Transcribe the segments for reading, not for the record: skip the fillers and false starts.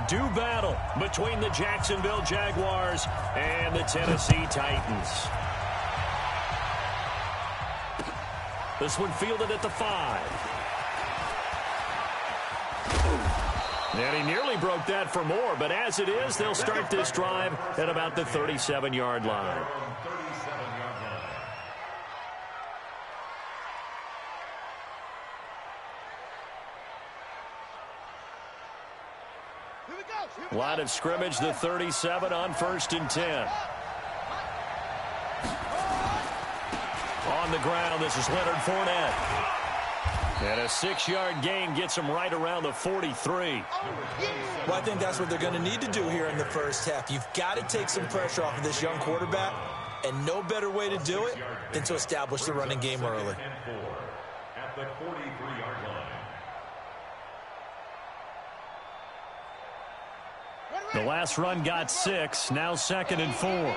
do battle between the Jacksonville Jaguars and the Tennessee Titans. This one fielded at the 5. And he nearly broke that for more, but as it is, they'll start this drive at about the 37-yard line. Line of scrimmage, the 37 on 1st and 10. On the ground, this is Leonard Fournette. And a 6-yard gain gets him right around the 43. Well, I think that's what they're going to need to do here in the first half. You've got to take some pressure off of this young quarterback, and no better way to do it than to establish the running game early. At the 43-yard line. The last run got 6, now 2nd and 4.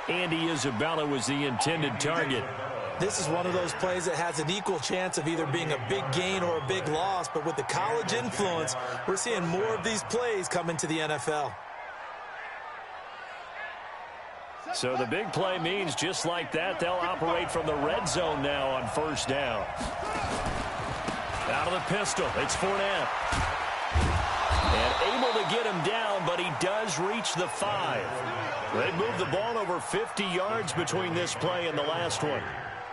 Andy Isabella was the intended target. This is one of those plays that has an equal chance of either being a big gain or a big loss, but with the college influence, we're seeing more of these plays come into the NFL. So the big play means just like that, they'll operate from the red zone now on 1st down. Out of the pistol, it's Fournette. And able to get him down, but he does reach the 5. They moved the ball over 50 yards between this play and the last one.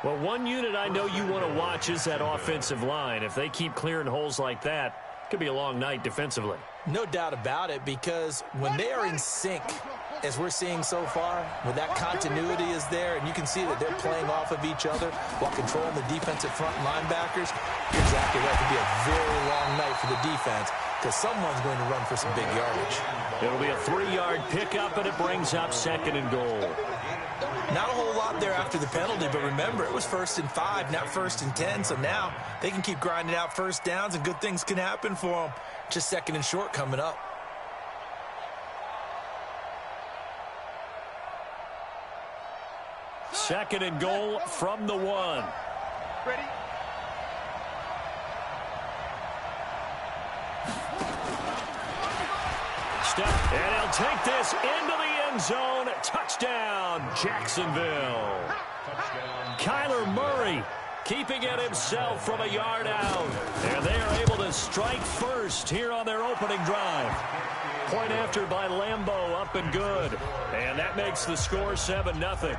Well, one unit I know you want to watch is that offensive line. If they keep clearing holes like that, it could be a long night defensively. No doubt about it, because when they are in sync, as we're seeing so far, when that continuity is there, and you can see that they're playing off of each other while controlling the defensive front linebackers, you're exactly right. It could be a very long night for the defense, because someone's going to run for some big yardage. It'll be a 3-yard pickup, and it brings up 2nd and goal. Not a whole lot there after the penalty, but remember, it was 1st and 5, not 1st and 10, so now they can keep grinding out first downs, and good things can happen for them. Just 2nd and short coming up. Second and goal from the 1. Ready? Step, and he'll take this into the end zone. Touchdown, Jacksonville. Kyler Murray keeping it himself from a yard out. And they are able to strike first here on their opening drive. Point after by Lambeau, up and good. And that makes the score 7-0.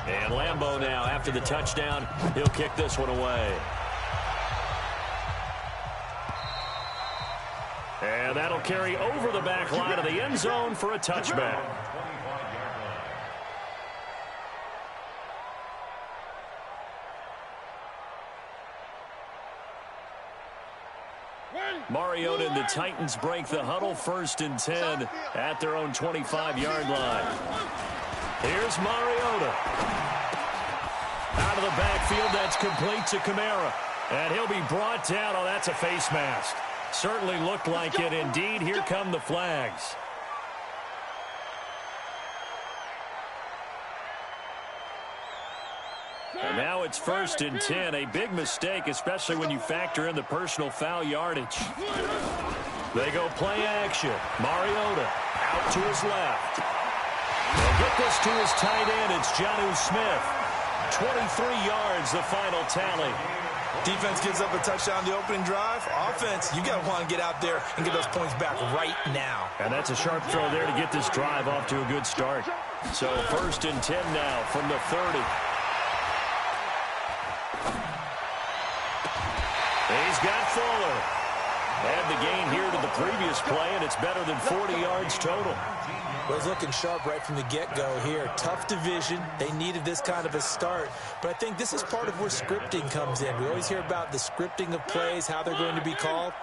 And Lambeau now, after the touchdown, he'll kick this one away. And that'll carry over the back line of the end zone for a touchback. Mariota and the Titans break the huddle, 1st and 10 at their own 25-yard line. Here's Mariota. Out of the backfield, that's complete to Kamara. And he'll be brought down. Oh, that's a face mask. Certainly looked like it. Indeed, here come the flags. And now it's 1st and 10. A big mistake, especially when you factor in the personal foul yardage. They go play action. Mariota out to his left. They'll get this to his tight end. It's Jonnu Smith. 23 yards, the final tally. Defense gives up a touchdown the opening drive. Offense, you got to want to get out there and get those points back right now. And that's a sharp throw there to get this drive off to a good start. So 1st and 10 now from the 30. He's got Fuller. Add the gain here to the previous play, and it's better than 40 yards total. Well, it's looking sharp right from the get-go here. Tough division. They needed this kind of a start. But I think this is part of where scripting comes in. We always hear about the scripting of plays, how they're going to be called.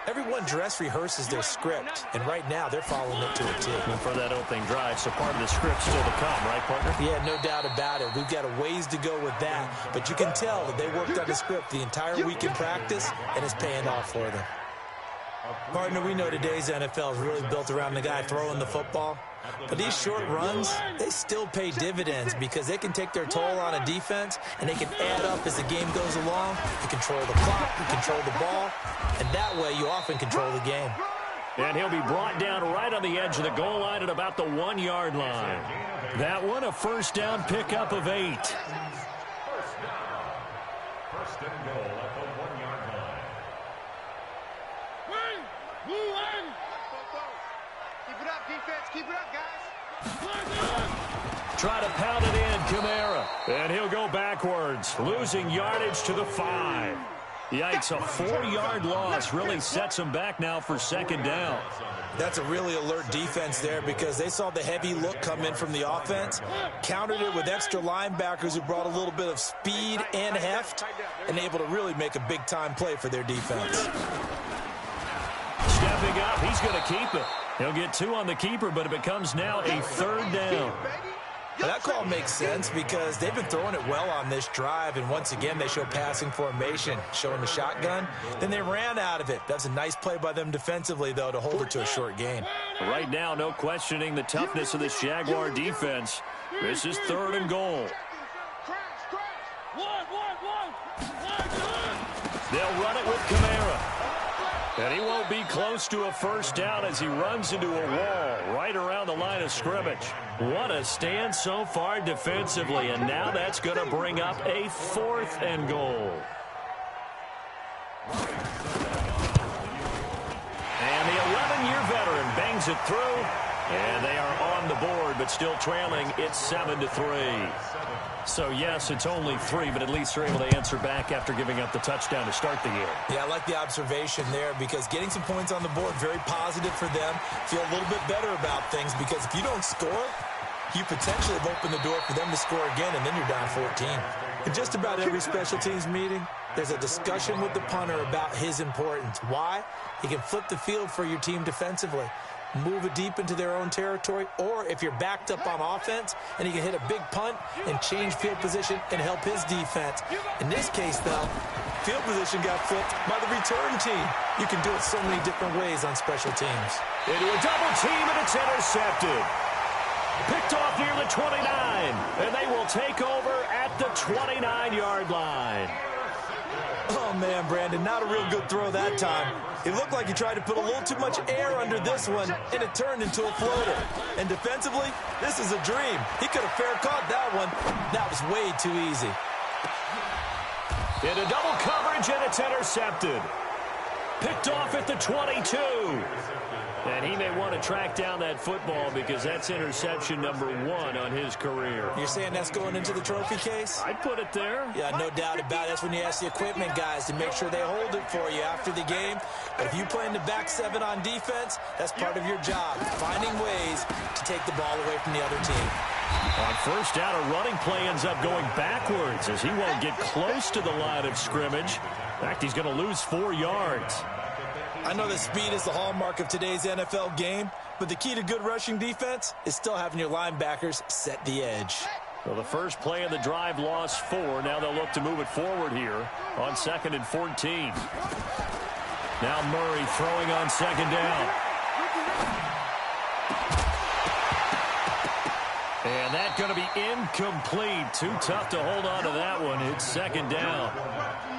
Everyone dress rehearses their script, and right now they're following it to a T. And for that opening drive, so part of the script still to come, right, partner? Yeah, no doubt about it. We've got a ways to go with that, but you can tell that they worked on the script the entire week in practice, and it's paying off for them. Partner, we know today's NFL is really built around the guy throwing the football. But these short runs, they still pay dividends because they can take their toll on a defense, and they can add up as the game goes along. You control the clock, you control the ball, and that way you often control the game. And he'll be brought down right on the edge of the goal line at about the 1-yard line. That one, a first down pickup of 8. First and goal at the 1-yard line. Keep it up, defense. Keep it up, guys. Try to pound it in, Kamara. And he'll go backwards, losing yardage to the 5. Yikes, a 4-yard loss really sets him back now for second down. That's a really alert defense there because they saw the heavy look come in from the offense, countered it with extra linebackers who brought a little bit of speed and heft, and able to really make a big-time play for their defense. Stepping up, he's going to keep it. He'll get 2 on the keeper, but it becomes now a 3rd down. Well, that call makes sense because they've been throwing it well on this drive, and once again they show passing formation, showing the shotgun. Then they ran out of it. That's a nice play by them defensively, though, to hold it to a short gain. Right now, no questioning the toughness of this Jaguar defense. This is 3rd and goal. They'll run it with Kamara. And he won't be close to a first down as he runs into a wall right around the line of scrimmage. What a stand so far defensively, and now that's going to bring up a 4th and goal. And the 11-year veteran bangs it through, and they are on the board, but still trailing. It's 7-3. So, yes, it's only 3, but at least they're able to answer back after giving up the touchdown to start the game. Yeah, I like the observation there because getting some points on the board, very positive for them. Feel a little bit better about things because if you don't score, you potentially have opened the door for them to score again, and then you're down 14. In just about every special teams meeting, there's a discussion with the punter about his importance. Why? He can flip the field for your team defensively, move it deep into their own territory, or if you're backed up on offense and he can hit a big punt and change field position and help his defense. In this case, though, field position got flipped by the return team. You can do it so many different ways on special teams. Into a double team, and it's intercepted. Picked off near the 29, and they will take over at the 29-yard line. Oh, man, Brandon, not a real good throw that time. It looked like he tried to put a little too much air under this one, and it turned into a floater. And defensively, this is a dream. He could have fair caught that one. That was way too easy. Into double coverage, and it's intercepted. Picked off at the 22. And he may want to track down that football because that's interception number 1 on his career. You're saying that's going into the trophy case? I'd put it there. Yeah, no doubt about it. That's when you ask the equipment guys to make sure they hold it for you after the game. But if you play in the back 7 on defense, that's part of your job, finding ways to take the ball away from the other team. On first down, a running play ends up going backwards as he won't get close to the line of scrimmage. In fact, he's going to lose 4 yards. I know that speed is the hallmark of today's NFL game, but the key to good rushing defense is still having your linebackers set the edge. Well, the first play of the drive lost 4. Now they'll look to move it forward here on 2nd and 14. Now Murray throwing on 2nd down. And that's going to be incomplete. Too tough to hold on to that one. It's 2nd down.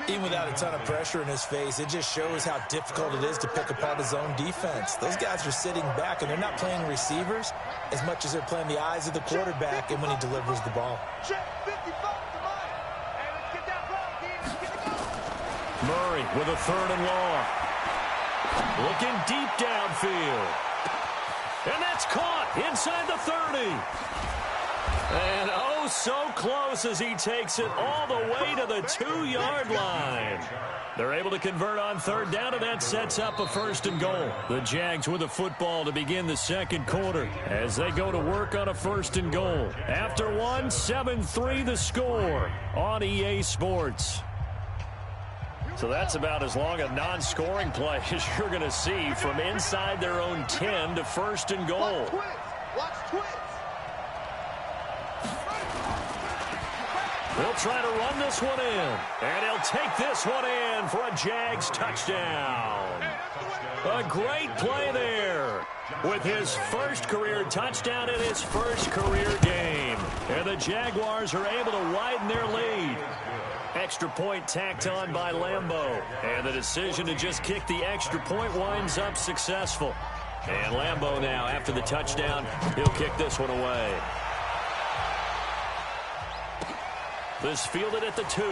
Even without a ton of pressure in his face, it just shows how difficult it is to pick apart his own defense. Those guys are sitting back, and they're not playing receivers as much as they're playing the eyes of the quarterback and when he delivers the ball. Murray with a 3rd and long. Looking deep downfield. And that's caught inside the 30. And oh, so close as he takes it all the way to the 2-yard line. They're able to convert on 3rd down, and that sets up a 1st and goal. The Jags with a football to begin the 2nd quarter as they go to work on a 1st and goal. After 1, 7-3 the score on EA Sports. So that's about as long a non-scoring play as you're going to see from inside their own 10 to 1st and goal. Watch twitch. They'll try to run this one in, and he'll take this one in for a Jags touchdown. A great play there with his first career touchdown in his first career game. And the Jaguars are able to widen their lead. Extra point tacked on by Lambeau. And the decision to just kick the extra point winds up successful. And Lambeau now, after the touchdown, he'll kick this one away. This fielded at the 2.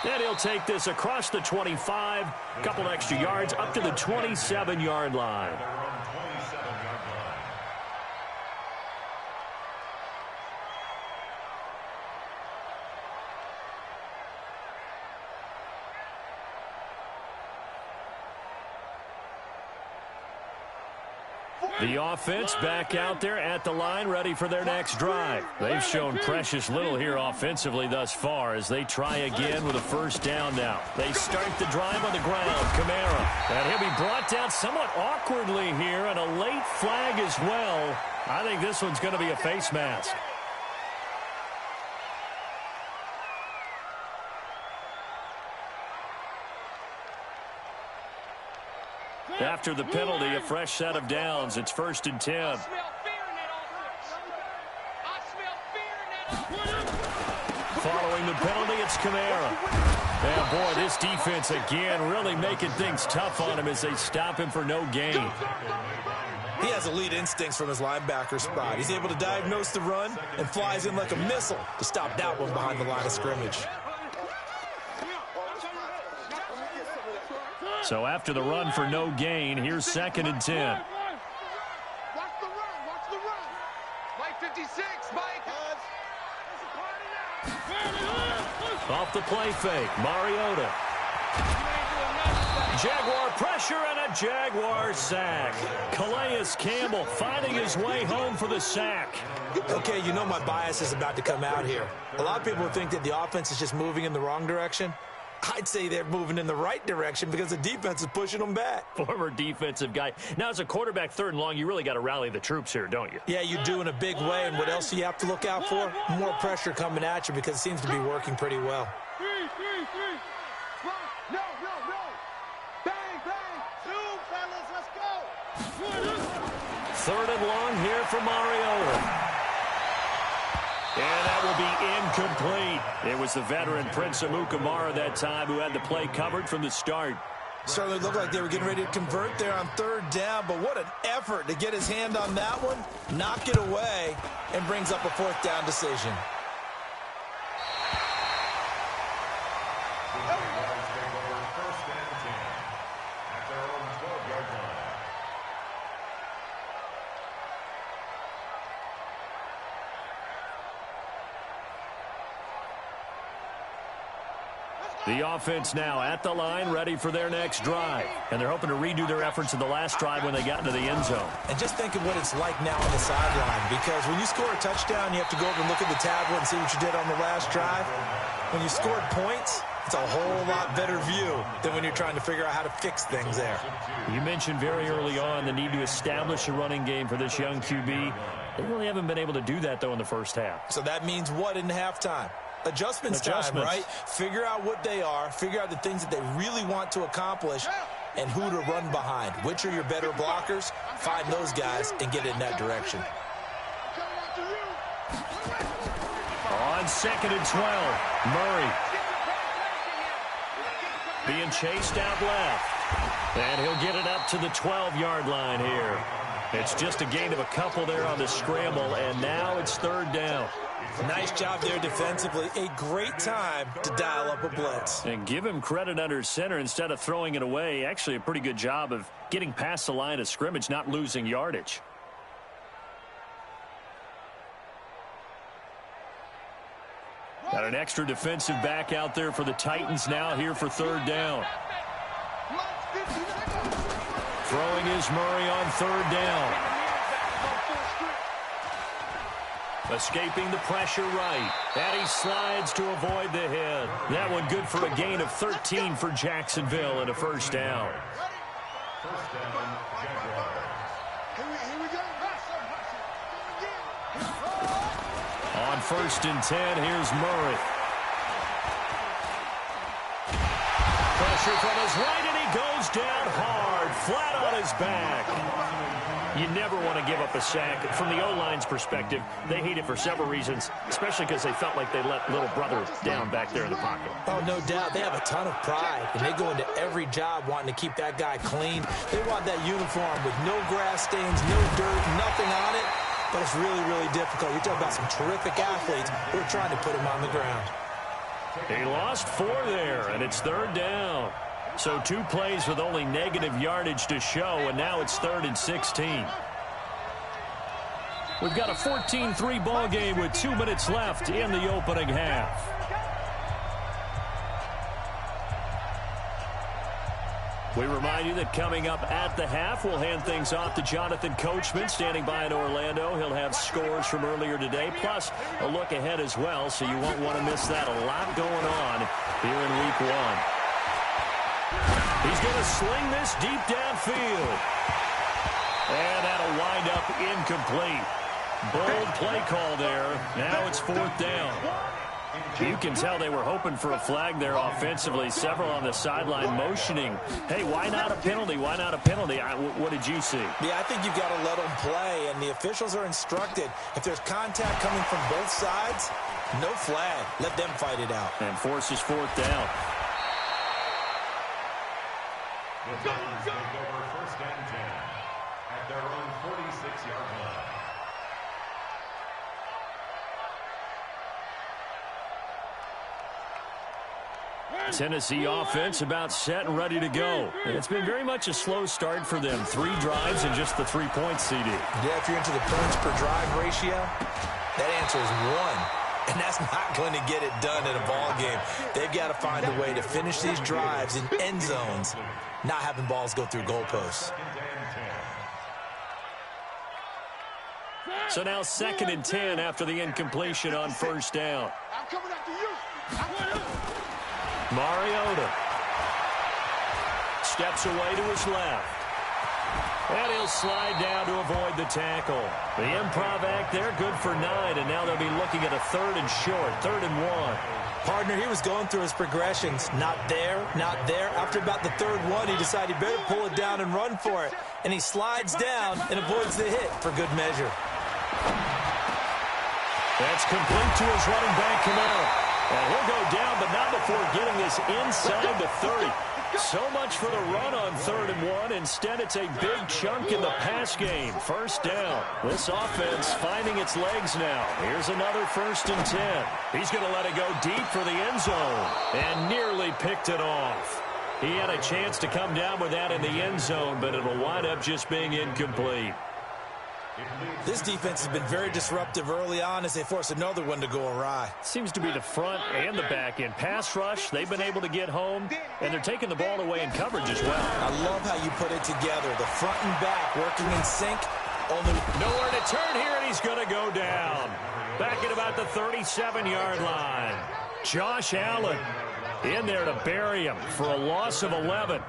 And he'll take this across the 25, a couple extra yards, up to the 27-yard line. The offense back out there at the line, ready for their next drive. They've shown precious little here offensively thus far as they try again with a first down now. They start the drive on the ground. Kamara. And he'll be brought down somewhat awkwardly here, and a late flag as well. I think this one's going to be a face mask. After the penalty, a fresh set of downs. It's 1st and 10. Following the penalty, it's Kamara. And boy, this defense again really making things tough on him as they stop him for no gain. He has elite instincts from his linebacker spot. He's able to diagnose the run and flies in like a missile to stop that one behind the line of scrimmage. So after the run for no gain, here's 2nd and 10. Watch the run. Watch the run. Mike 56, Mike. Off the play fake, Mariota. Jaguar pressure and a Jaguar sack. Calais Campbell finding his way home for the sack. Okay, you know my bias is about to come out here. A lot of people think that the offense is just moving in the wrong direction. I'd say they're moving in the right direction because the defense is pushing them back. Former defensive guy. Now, as a quarterback, 3rd and long, you really got to rally the troops here, don't you? Yeah, you do in a big way. And what else do you have to look out for? More pressure coming at you because it seems to be working pretty well. 3. No. Bang, bang. 2, fellas, let's go. 3rd and long here for Mariota. And that will be incomplete. It was the veteran Prince Amukamara that time who had the play covered from the start. Certainly looked like they were getting ready to convert there on 3rd down, but what an effort to get his hand on that one, knock it away, and brings up a 4th down decision. The offense now at the line, ready for their next drive. And they're hoping to redo their efforts in the last drive when they got into the end zone. And just think of what it's like now on the sideline, because when you score a touchdown, you have to go over and look at the tablet and see what you did on the last drive. When you scored points, it's a whole lot better view than when you're trying to figure out how to fix things there. You mentioned very early on the need to establish a running game for this young QB. They really haven't been able to do that, though, in the first half. So that means what in halftime? Adjustments time, right? Figure out what they are, figure out the things that they really want to accomplish, and who to run behind. Which are your better blockers? Find those guys and get in that direction. On 2nd and 12, Murray. Being chased out left. And he'll get it up to the 12-yard line here. It's just a gain of a couple there on the scramble, and now it's 3rd down. Nice job there defensively. A great time to dial up a blitz. And give him credit under center instead of throwing it away. Actually, a pretty good job of getting past the line of scrimmage, not losing yardage. Got an extra defensive back out there for the Titans now here for 3rd down. Throwing is Murray on 3rd down. Escaping the pressure right. And he slides to avoid the hit. That one good for a gain of 13 for Jacksonville and a 1st down. On 1st and 10, here's Murray. pressure from his right, and he goes down hard, flat on his back. You never want to give up a sack. From the O-line's perspective, they hate it for several reasons, especially because they felt like they let little brother down back there in the pocket. Oh, no doubt. They have a ton of pride, and they go into every job wanting to keep that guy clean. They want that uniform with no grass stains, no dirt, nothing on it, but it's really, really difficult. You're talking about some terrific athletes who are trying to put him on the ground. He lost 4 there, and it's 3rd down. So 2 plays with only negative yardage to show, and now it's 3rd and 16. We've got a 14-3 ball game with 2 minutes left in the opening half. We remind you that coming up at the half, we'll hand things off to Jonathan Coachman, standing by in Orlando. He'll have scores from earlier today, plus a look ahead as well, so you won't want to miss that. A lot going on here in Week 1. He's going to sling this deep downfield. And that'll wind up incomplete. Bold play call there. Now it's 4th down. You can tell they were hoping for a flag there offensively. Several on the sideline motioning. Hey, why not a penalty? Why not a penalty? What did you see? Yeah, I think you've got to let them play, and the officials are instructed. If there's contact coming from both sides, no flag. Let them fight it out. And forces 4th down. The Titans take over 1st and 10 at their own 46-yard line. Tennessee offense about set and ready to go. It's been very much a slow start for them. 3 drives and just the 3-point CD. Yeah, if you're into the points per drive ratio, that answer is 1. And that's not going to get it done in a ball game. They've got to find a way to finish these drives in end zones, not having balls go through goalposts. So now 2nd and 10 after the incompletion on 1st down. I'm coming after you. Mariota steps away to his left. And he'll slide down to avoid the tackle. The improv act there, good for 9, and now they'll be looking at a 3rd and short, 3rd and 1. Partner, he was going through his progressions. Not there, not there. After about the 3rd one, he decided he better pull it down and run for it. And he slides down and avoids the hit for good measure. That's complete to his running back, Camaro. And he'll go down, but not before getting this inside the 30. So much for the run on 3rd and 1. Instead, it's a big chunk in the pass game. 1st down. This offense finding its legs now. Here's another 1st and 10. He's going to let it go deep for the end zone and nearly picked it off. He had a chance to come down with that in the end zone, but it'll wind up just being incomplete. This defense has been very disruptive early on as they force another one to go awry. Seems to be the front and the back end. Pass rush, they've been able to get home, and they're taking the ball away in coverage as well. I love how you put it together. The front and back working in sync. Only nowhere to turn here, and he's going to go down. Back at about the 37-yard line. Josh Allen in there to bury him for a loss of 11.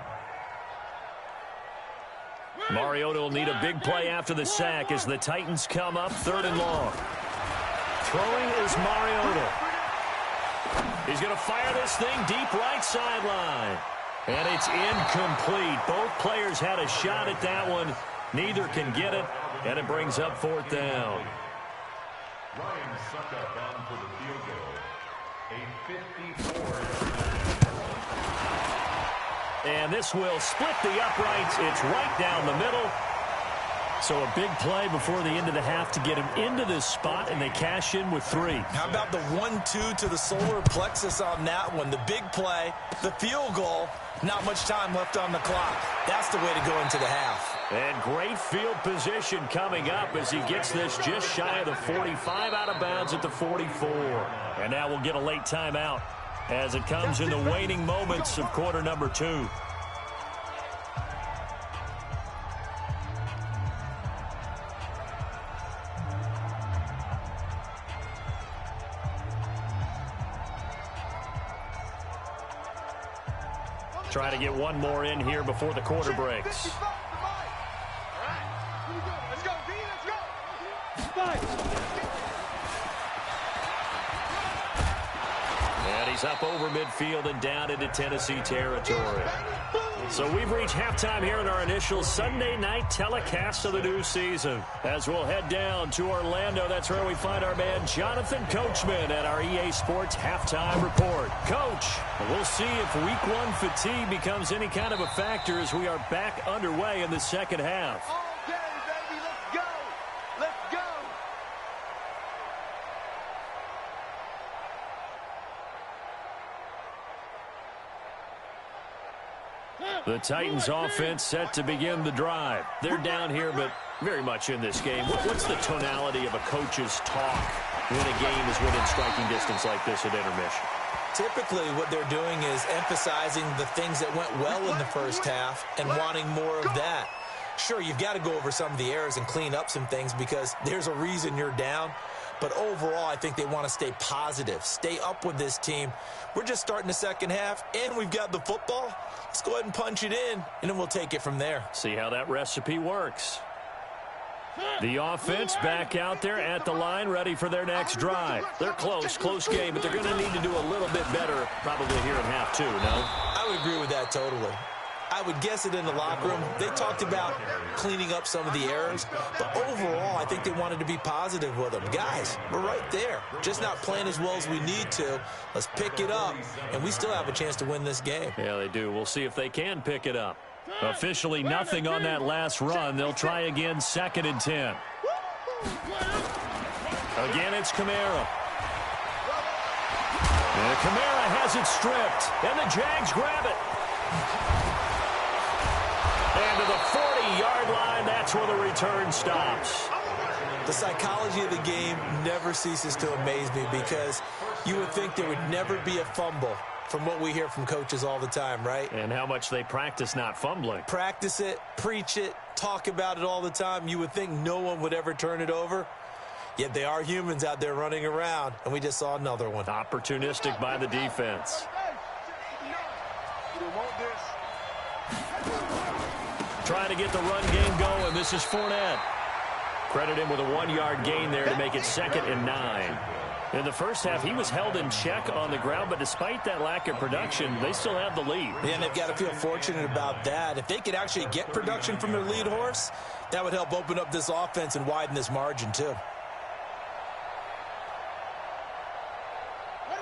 Mariota will need a big play after the sack as the Titans come up 3rd and long. Throwing is Mariota. He's going to fire this thing deep right sideline. And it's incomplete. Both players had a shot at that one. Neither can get it, and it brings up 4th down. Ryan Suckup on for the field goal. A 54-yard. And this will split the uprights. It's right down the middle. So a big play before the end of the half to get him into this spot, and they cash in with 3. How about the 1-2 to the solar plexus on that one? The big play, the field goal, not much time left on the clock. That's the way to go into the half. And great field position coming up as he gets this just shy of the 45, out of bounds at the 44. And now we'll get a late timeout as it comes in the waning moments of quarter number 2. Trying to get one more in here before the quarter breaks. And he Jags up over midfield and down into Tennessee territory. So we've reached halftime here in our initial Sunday night telecast of the new season. As we'll head down to Orlando, that's where we find our man Jonathan Coachman at our EA Sports Halftime Report. Coach, we'll see if Week 1 fatigue becomes any kind of a factor as we are back underway in the second half. All day, baby. Let's go. Let's go. The Titans offense set to begin the drive. They're down here, but very much in this game. What's the tonality of a coach's talk when a game is within striking distance like this at intermission? Typically, what they're doing is emphasizing the things that went well in the first half and wanting more of that. Sure, you've got to go over some of the errors and clean up some things because there's a reason you're down. But overall, I think they want to stay positive, stay up with this team. We're just starting the second half, and we've got the football. Let's go ahead and punch it in, and then we'll take it from there. See how that recipe works. The offense back out there at the line, ready for their next drive. They're close game, but they're going to need to do a little bit better probably here in half two, no? I would agree with that totally. I would guess it in the locker room. They talked about cleaning up some of the errors, but overall, I think they wanted to be positive with them. Guys, we're right there. Just not playing as well as we need to. Let's pick it up, and we still have a chance to win this game. Yeah, they do. We'll see if they can pick it up. Officially nothing on that last run. They'll try again, 2nd and 10. Again, it's Kamara. And Kamara has it stripped, and the Jags grab it. And to the 40-yard line, that's where the return stops. The psychology of the game never ceases to amaze me because you would think there would never be a fumble from what we hear from coaches all the time, right? And how much they practice not fumbling. Practice it, preach it, talk about it all the time. You would think no one would ever turn it over. Yet they are humans out there running around, and we just saw another one. Opportunistic by the defense. Trying to get the run game going. This is Fournette. Credit him with a 1-yard gain there to make it 2nd and 9. In the first half, he was held in check on the ground, but despite that lack of production, they still have the lead. Yeah, and they've got to feel fortunate about that. If they could actually get production from their lead horse, that would help open up this offense and widen this margin, too.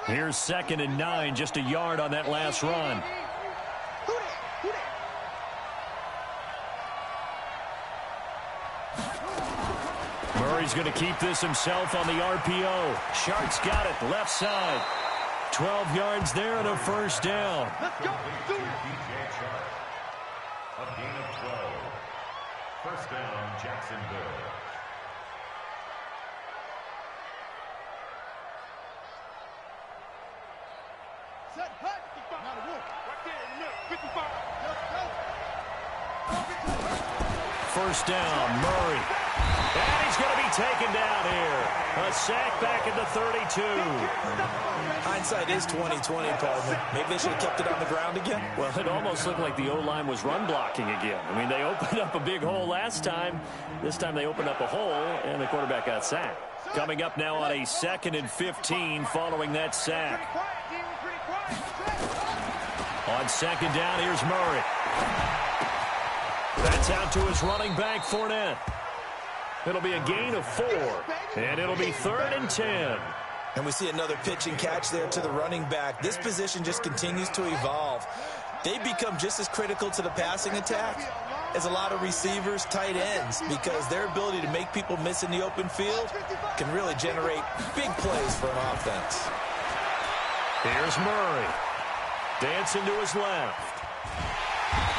Here's 2nd and 9, just a yard on that last run. Murray's going to keep this himself on the RPO. Shark's got it, left side. 12 yards there and a first down. Let's go. Do it. A gain of 12. First down, Jacksonville. Set, hut. Now the wolf. Right there in the middle. 55. First down, Murray. And he's going to be taken down here. A sack back at the 32. Hindsight is 20/20, partner. Maybe they should have kept it on the ground again. Well, it almost looked like the O-line was run blocking again. I mean, they opened up a big hole last time. This time they opened up a hole, and the quarterback got sacked. Coming up now on a 2nd and 15 following that sack. On 2nd down, here's Murray. That's out to his running back, Fournette. It'll be a gain of 4, and it'll be 3rd and 10. And we see another pitch and catch there to the running back. This position just continues to evolve. They become just as critical to the passing attack as a lot of receivers, tight ends, because their ability to make people miss in the open field can really generate big plays for an offense. Here's Murray. Dancing to his left.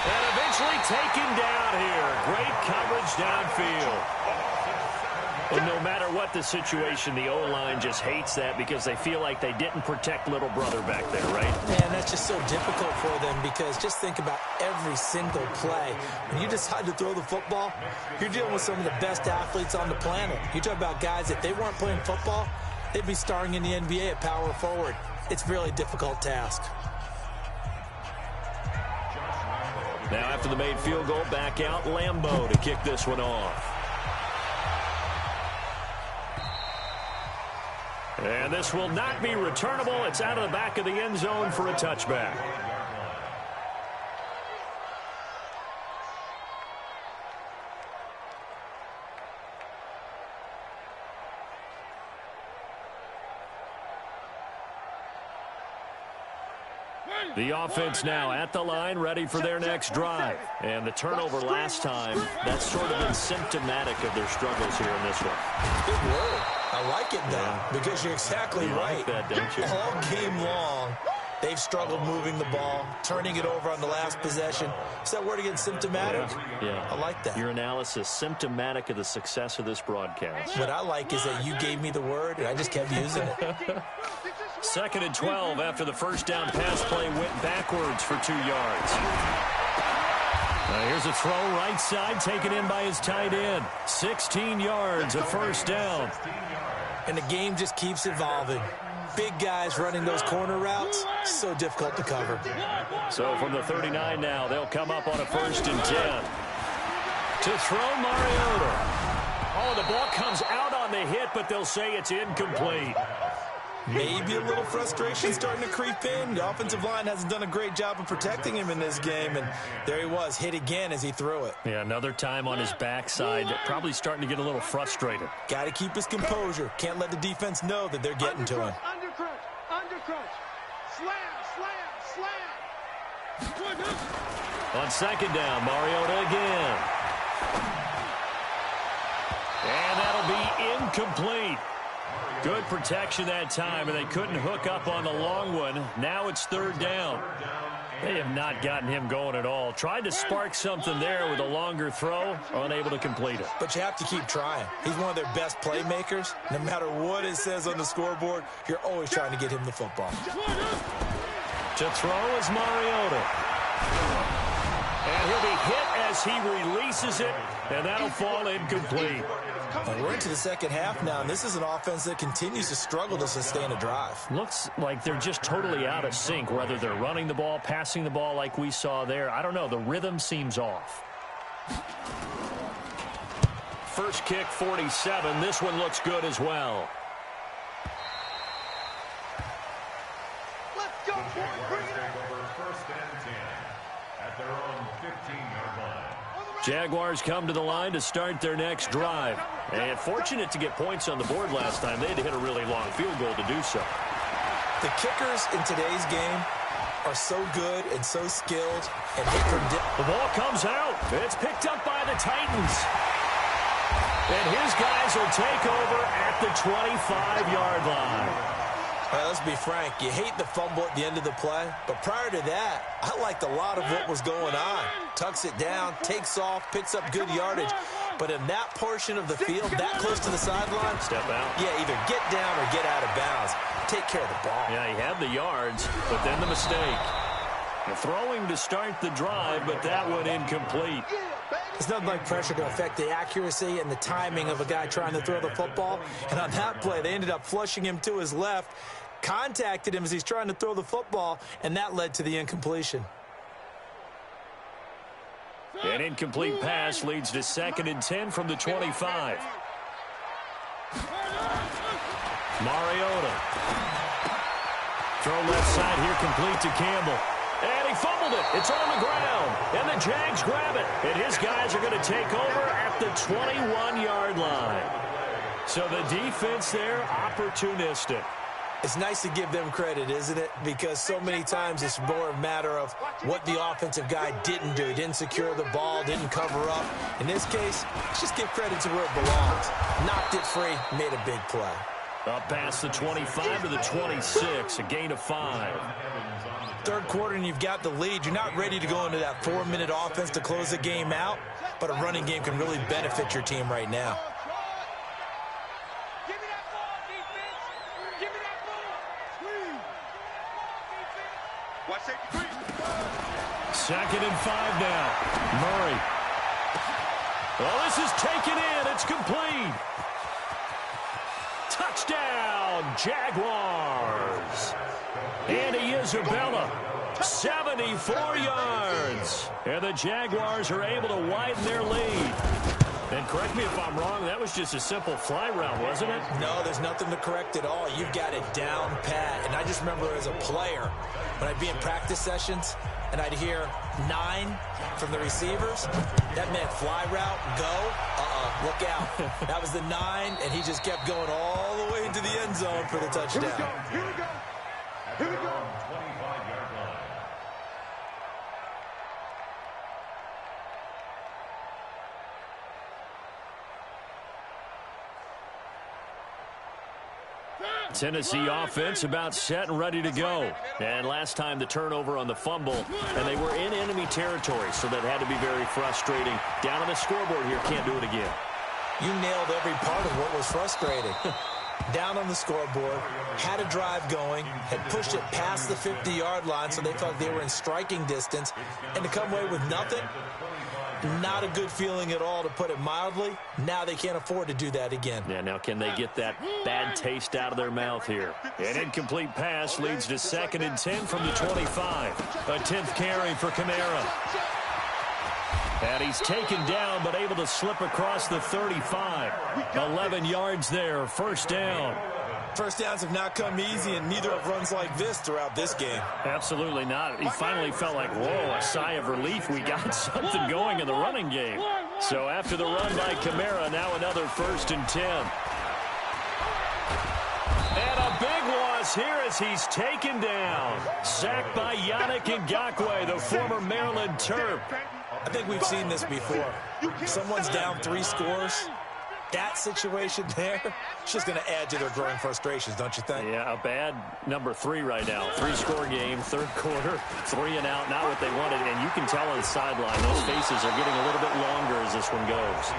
And eventually taken down here. Great coverage downfield. And no matter what the situation, the O-line just hates that because they feel like they didn't protect little brother back there, right? Man, that's just so difficult for them because just think about every single play. When you decide to throw the football, you're dealing with some of the best athletes on the planet. You talk about guys, if they weren't playing football, they'd be starring in the NBA at power forward. It's a really difficult task. Now after the made field goal, back out Lambeau to kick this one off. And this will not be returnable. It's out of the back of the end zone for a touchback. The offense now at the line, ready for their next drive. And the turnover last time, that's sort of been symptomatic of their struggles here in this one. Good word. I like it, though, because you're exactly right. Like that, don't you? All game long, they've struggled moving the ball, turning it over on the last possession. Is that word again, symptomatic? Yeah. I like that. Your analysis, symptomatic of the success of this broadcast. What I like is that you gave me the word, and I just kept using it. 2nd and 12 after the first down pass play went backwards for 2 yards. Here's a throw right side taken in by his tight end. 16 yards, a first down. And the game just keeps evolving. Big guys running those corner routes, so difficult to cover. So from the 39 now, they'll come up on a 1st and 10. To throw Mariota. Oh, the ball comes out on the hit, but they'll say it's incomplete. Maybe a little frustration starting to creep in. The offensive line hasn't done a great job of protecting him in this game, and there he was, hit again as he threw it. Yeah, another time on his backside, probably starting to get a little frustrated. Got to keep his composure. Can't let the defense know that they're getting to him. Undercrunch. Slam. On 2nd down, Mariota again. And that'll be incomplete. Good protection that time, and they couldn't hook up on the long one. Now it's 3rd down. They have not gotten him going at all. Tried to spark something there with a longer throw, unable to complete it. But you have to keep trying. He's one of their best playmakers. No matter what it says on the scoreboard, you're always trying to get him the football. To throw is Mariota. And he'll be hit as he releases it, and that'll fall incomplete. And we're into the second half now, and this is an offense that continues to struggle to sustain a drive. Looks like they're just totally out of sync, whether they're running the ball, passing the ball like we saw there. I don't know. The rhythm seems off. First kick, 47. This one looks good as well. Let's go, boy. Bring it up. 1st and 10 at their own 15-yard line. Jaguars come to the line to start their next drive. And fortunate to get points on the board last time. They had to hit a really long field goal to do so. The kickers in today's game are so good and so skilled, and they predict. The ball comes out. It's picked up by the Titans. And his guys will take over at the 25-yard line. Let's be frank, you hate the fumble at the end of the play, but prior to that, I liked a lot of what was going on. Tucks it down, takes off, picks up good yardage, but in that portion of the field, that close to the sideline, step out. Yeah, either get down or get out of bounds. Take care of the ball. Yeah, he had the yards, but then the mistake. The throwing to start the drive, but that one incomplete. It's nothing like pressure to affect the accuracy and the timing of a guy trying to throw the football. And on that play, they ended up flushing him to his left, contacted him as he's trying to throw the football, and that led to the incompletion. An incomplete pass leads to 2nd and 10 from the 25. Mariota. Throw left side here, complete to Campbell. And he fumbled it. It's on the ground. And the Jags grab it. And his guys are going to take over at the 21-yard line. So the defense there, opportunistic. It's nice to give them credit, isn't it? Because so many times it's more a matter of what the offensive guy didn't do. He didn't secure the ball, didn't cover up. In this case, let's just give credit to where it belongs. Knocked it free, made a big play. Up past the 25 to the 26, a gain of 5. Third quarter and you've got the lead. You're not ready to go into that 4-minute offense to close the game out, but a running game can really benefit your team right now. Give me that ball, defense. Give me that ball. Watch safety 3. 2nd and 5 now. Murray. Well, this is taken in. It's complete. Touchdown, Jaguars. Andy Isabella, 74 yards. And the Jaguars are able to widen their lead. And correct me if I'm wrong, that was just a simple fly route, wasn't it? No, there's nothing to correct at all. You've got it down pat. And I just remember as a player, when I'd be in practice sessions and I'd hear 9 from the receivers, that meant fly route, go, look out. That was the 9, and he just kept going all the way into the end zone for the touchdown. Here we go. Here we go. 25-yard line. Tennessee offense about set and ready to go. And last time the turnover on the fumble, and they were in enemy territory, so that had to be very frustrating. Down on the scoreboard here, can't do it again. You nailed every part of what was frustrating. Down on the scoreboard, had a drive going, had pushed it past the 50-yard line, so they felt they were in striking distance, and to come away with nothing, not a good feeling at all, to put it mildly. Now they can't afford to do that again. Yeah, now can they get that bad taste out of their mouth here? An incomplete pass leads to 2nd and 10 from the 25. A 10th carry for Kamara. And he's taken down, but able to slip across the 35. 11 yards there, first down. First downs have not come easy, and neither have runs like this throughout this game. Absolutely not. He finally felt like, whoa, a sigh of relief. We got something going in the running game. So after the run by Kamara, now another 1st and 10. And a big loss here as he's taken down. Sacked by Yannick Ngakoue, the former Maryland Terp. I think we've seen this before. Someone's down 3 scores. That situation there, it's just going to add to their growing frustrations, don't you think? Yeah, a bad number 3 right now. 3-score game, 3rd quarter, 3 and out, not what they wanted. And you can tell on the sideline, those faces are getting a little bit longer as this one goes.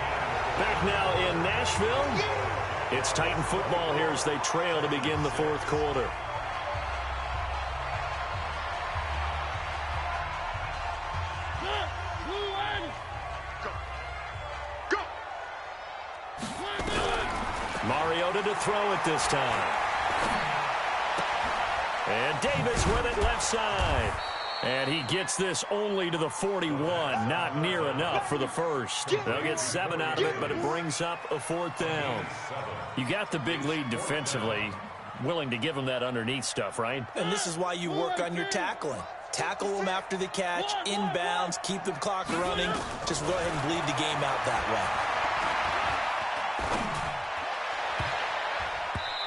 Back now in Nashville, it's Titan football here as they trail to begin the 4th quarter. Mariota to throw it this time. And Davis with it left side. And he gets this only to the 41. Not near enough for the first. They'll get 7 out of it, but it brings up a 4th down. You got the big lead defensively. Willing to give them that underneath stuff, right? And this is why you work on your tackling. Tackle them after the catch, inbounds, keep the clock running. Just go ahead and bleed the game out that way.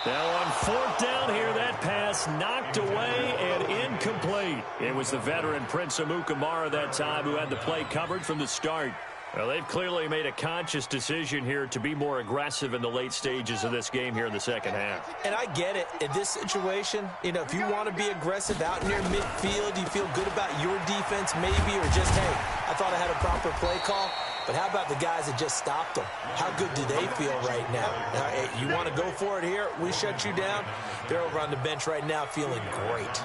Now on 4th down here, that pass knocked away and incomplete. It was the veteran Prince Amukamara that time who had the play covered from the start. Well, they've clearly made a conscious decision here to be more aggressive in the late stages of this game here in the second half. And I get it. In this situation, if you want to be aggressive out near midfield, you feel good about your defense maybe, or just, hey, I thought I had a proper play call. But how about the guys that just stopped them? How good do they feel right now? You want to go for it here? We shut you down. They're over on the bench right now feeling great. It's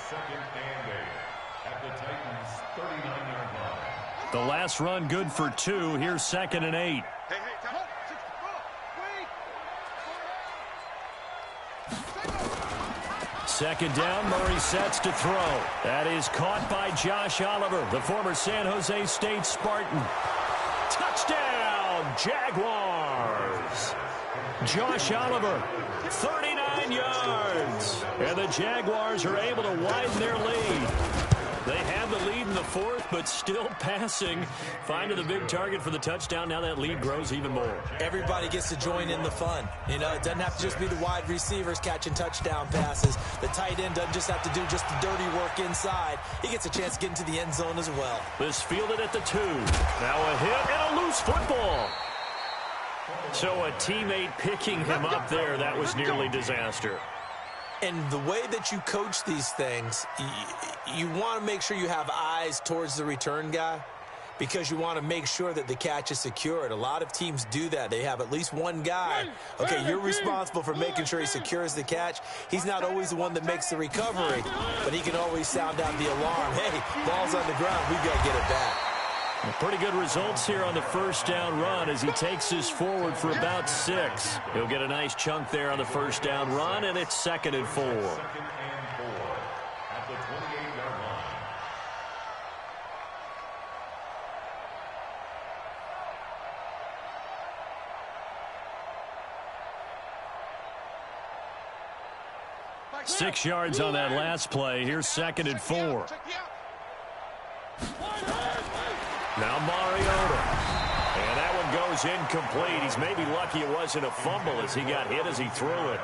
2nd and 8 at the Titans' 39-yard line. The last run good for 2. Here's 2nd and 8. Hey, come on. Second down, Murray sets to throw. That is caught by Josh Oliver, the former San Jose State Spartan. Touchdown, Jaguars! Josh Oliver, 39 yards. And the Jaguars are able to widen their lead. They have the lead in the 4th, but still passing. Finding the big target for the touchdown. Now that lead grows even more. Everybody gets to join in the fun. It doesn't have to just be the wide receivers catching touchdown passes. The tight end doesn't just have to do just the dirty work inside. He gets a chance to get into the end zone as well. This fielded at the 2. Now a hit and a loose football. So a teammate picking him up there, that was nearly disaster. And the way that you coach these things, you want to make sure you have eyes towards the return guy because you want to make sure that the catch is secured. A lot of teams do that. They have at least one guy. Okay, you're responsible for making sure he secures the catch. He's not always the one that makes the recovery, but he can always sound out the alarm. Hey, ball's on the ground. We've got to get it back. Pretty good results here on the first down run as he takes this forward for about 6. He'll get a nice chunk there on the first down run, and it's 2nd and 4. 2nd and 4 at the 28-yard line. 6 yards on that last play. Here's 2nd and 4. Now Mariota. And that one goes incomplete. He's maybe lucky it wasn't a fumble as he got hit as he threw it.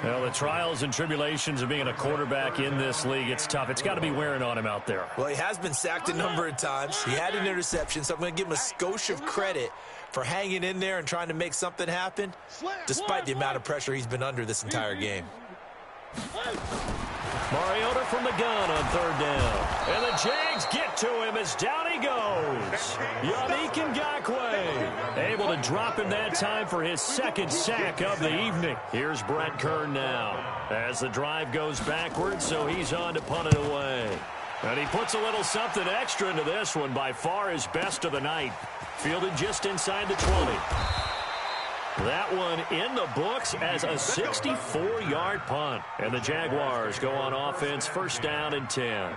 Well, the trials and tribulations of being a quarterback in this league, it's tough. It's got to be wearing on him out there. Well, he has been sacked a number of times. He had an interception, so I'm going to give him a skosh of credit for hanging in there and trying to make something happen, despite the amount of pressure he's been under this entire game. Mariota from the gun on 3rd down. And the Jags get to him as down he goes. Yannick Ngakoue able to drop him that time for his 2nd sack of the evening. Here's Brett Kern now as the drive goes backwards, so he's on to punt it away. And he puts a little something extra into this one, by far his best of the night. Fielded just inside the 20. That one in the books as a 64-yard punt. And the Jaguars go on offense, 1st down and 10.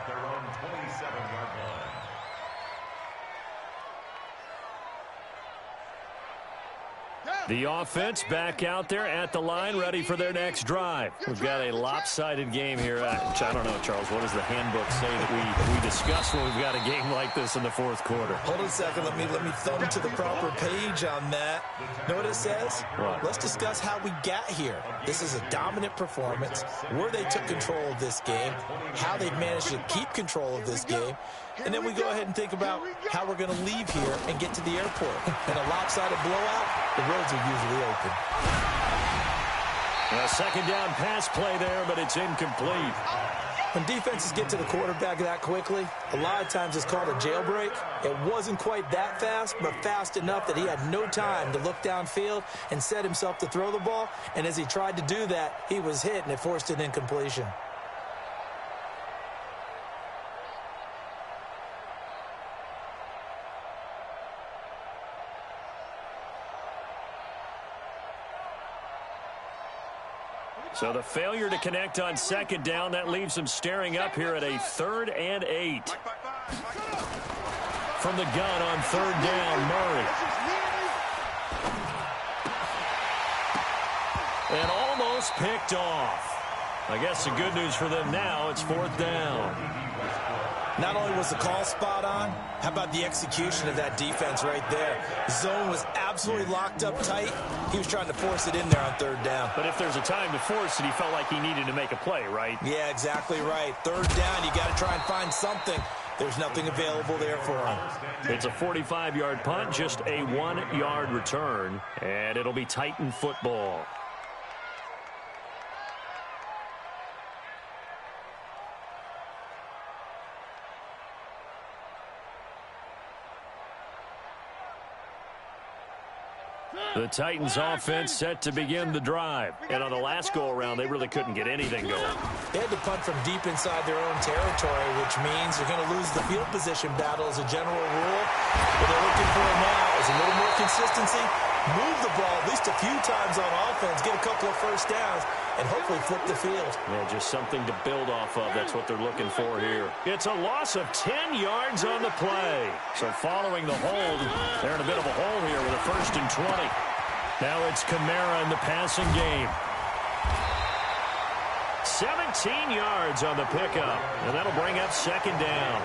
The offense back out there at the line, ready for their next drive. We've got a lopsided game here. I don't know, Charles, what does the handbook say that we discuss when we've got a game like this in the 4th quarter? Hold on a second. Let me thumb to the proper page on that. Know what it says? What? Let's discuss how we got here. This is a dominant performance, where they took control of this game, how they've managed to keep control of this game, and then we go ahead and think about how we're going to leave here and get to the airport. In a lopsided blowout, the roads are usually open. A 2nd down pass play there, but it's incomplete. When defenses get to the quarterback that quickly, a lot of times it's called a jailbreak. It wasn't quite that fast, but fast enough that he had no time to look downfield and set himself to throw the ball. And as he tried to do that, he was hit, and it forced an incompletion. So the failure to connect on 2nd down, that leaves him staring up here at a 3rd and 8. From the gun on 3rd down, Murray. And almost picked off. I guess the good news for them now, it's 4th down. Not only was the call spot on, how about the execution of that defense right there? Zone was absolutely locked up tight. He was trying to force it in there on 3rd down. But if there's a time to force it, he felt like he needed to make a play, right? Yeah, exactly right. 3rd down, you got to try and find something. There's nothing available there for him. It's a 45-yard punt, just a 1-yard return, and it'll be Titan football. The Titans offense set to begin the drive. And on the last go-around, they really couldn't get anything going. They had to punt from deep inside their own territory, which means they're going to lose the field position battle as a general rule. What they're looking for now is a little more consistency, move the ball at least a few times on offense, get a couple of 1st downs, and hopefully flip the field. Yeah, just something to build off of. That's what they're looking for here. It's a loss of 10 yards on the play. So following the hold, they're in a bit of a hole here with a 1st and 20. Now it's Kamara in the passing game. 17 yards on the pickup, and that'll bring up 2nd down.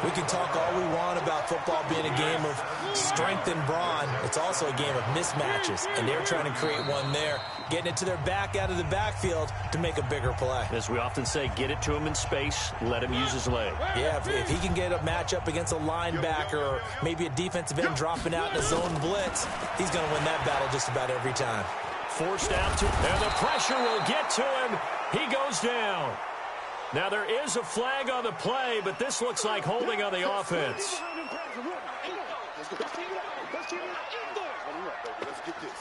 We can talk all we want about football being a game of strength and brawn. It's also a game of mismatches, and they're trying to create one there, getting it to their back out of the backfield to make a bigger play. As we often say, get it to him in space, let him use his leg. Yeah, if he can get a matchup against a linebacker or maybe a defensive end dropping out in a zone blitz, he's going to win that battle just about every time. Forced out to, and the pressure will get to him. He goes down. Now there is a flag on the play, but this looks like holding on the offense.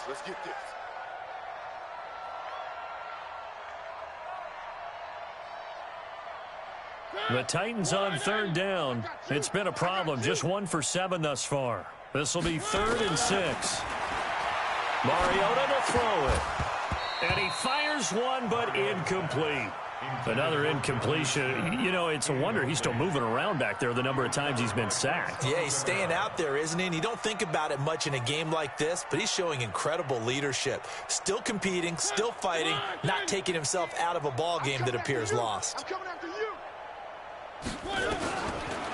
Let's get this. The Titans on 3rd down. It's been a problem. Just 1 for 7 thus far. This will be 3rd and 6. Mariota to throw it. And he fires one, but incomplete. Another incompletion. You know, it's a wonder he's still moving around back there the number of times he's been sacked. Yeah, he's staying out there, isn't he? And you don't think about it much in a game like this, but he's showing incredible leadership. Still competing, still fighting, not taking himself out of a ball game that appears lost.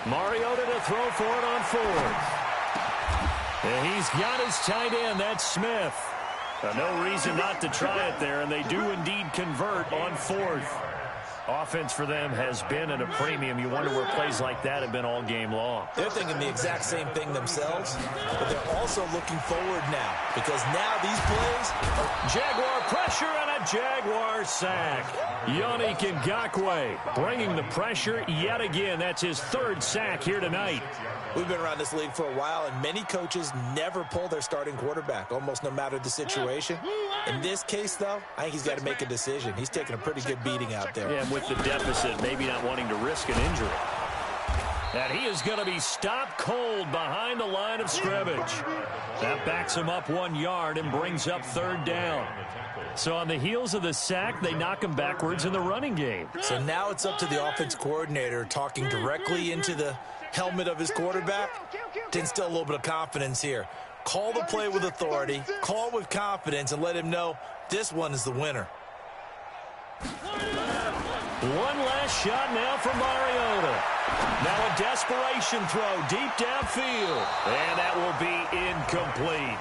Mariota to throw for it on fourth. And he's got his tight end. That's Smith. No reason not to try it there, and they do indeed convert on fourth. Offense for them has been at a premium. You wonder where plays like that have been all game long. They're thinking the exact same thing themselves, but they're also looking forward now, because now these plays are Jaguar pressure and a Jaguar sack. Yannick Ngakoue bringing the pressure yet again. That's his third sack here tonight. We've been around this league for a while, and many coaches never pull their starting quarterback, almost no matter the situation. In this case, though, I think he's got to make a decision. He's taking a pretty good beating out there. Yeah, with the deficit, maybe not wanting to risk an injury. And he is going to be stopped cold behind the line of scrimmage. That backs him up 1 yard and brings up third down. So on the heels of the sack, they knock him backwards in the running game. So now it's up to the offense coordinator talking directly into the helmet of his quarterback to instill a little bit of confidence here. Call the play with authority, call with confidence, and let him know this one is the winner. One last shot now from Mariota. Now a desperation throw deep downfield. And that will be incomplete,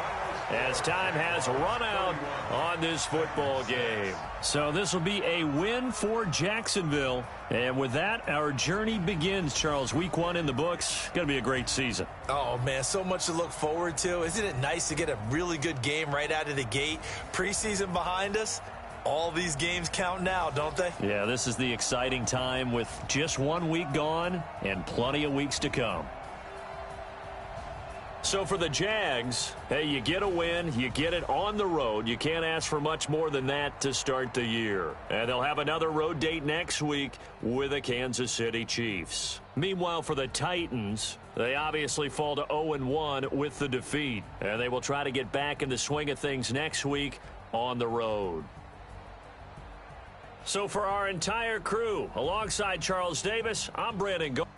as time has run out on this football game. So this will be a win for Jacksonville. And with that, our journey begins, Charles. Week 1 in the books. Going to be a great season. Oh, man, so much to look forward to. Isn't it nice to get a really good game right out of the gate? Preseason behind us. All these games count now, don't they? Yeah, this is the exciting time with just 1 week gone and plenty of weeks to come. So for the Jags, hey, you get a win, you get it on the road. You can't ask for much more than that to start the year. And they'll have another road date next week with the Kansas City Chiefs. Meanwhile, for the Titans, they obviously fall to 0-1 with the defeat. And they will try to get back in the swing of things next week on the road. So for our entire crew, alongside Charles Davis, I'm Brandon Gold.